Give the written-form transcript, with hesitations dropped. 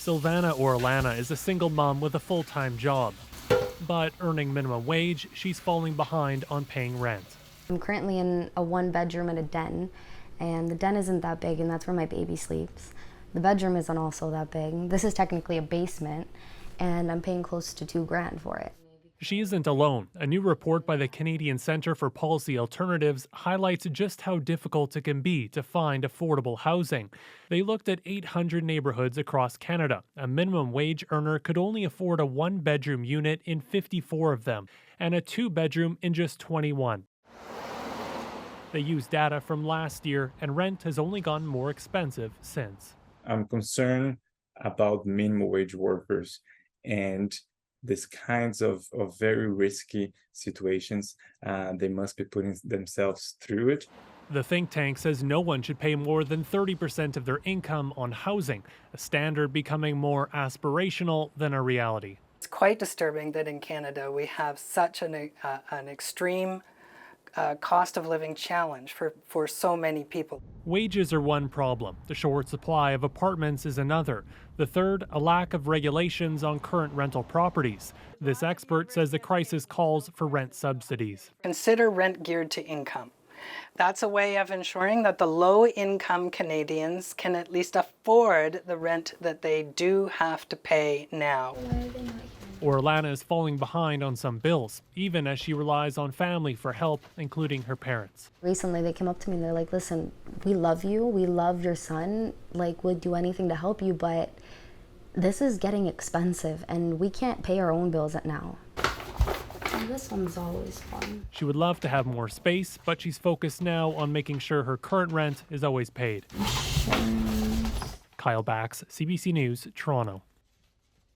Silvana Orellana is a single mom with a full-time job. But earning minimum wage, she's falling behind on paying rent. I'm currently in a one-bedroom and a den, and the den isn't that big, and that's where my baby sleeps. The bedroom isn't also that big. This is technically a basement, and I'm paying close to $2,000 for it. She isn't alone. A new report by the Canadian Centre for Policy Alternatives highlights just how difficult it can be to find affordable housing. They looked at 800 neighborhoods across Canada. A minimum wage earner could only afford a one-bedroom unit in 54 of them, and a two-bedroom in just 21. They used data from last year, and rent has only gotten more expensive since. I'm concerned about minimum wage workers and these kinds of very risky situations. They must be putting themselves through it. The think tank says no one should pay more than 30% of their income on housing, a standard becoming more aspirational than a reality. It's quite disturbing that in Canada we have such an extreme cost of living challenge for so many people. Wages are one problem. The short supply of apartments is another. The third, a lack of regulations on current rental properties. This expert says the crisis calls for rent subsidies. Consider rent geared to income. That's a way of ensuring that the low-income Canadians can at least afford the rent that they do have to pay now. Orellana is falling behind on some bills, even as she relies on family for help, including her parents. Recently, they came up to me and they're like, listen, we love you, we love your son, like, we'd do anything to help you, but this is getting expensive and we can't pay our own bills now. And this one's always fun. She would love to have more space, but she's focused now on making sure her current rent is always paid. Kyle Bax, CBC News, Toronto.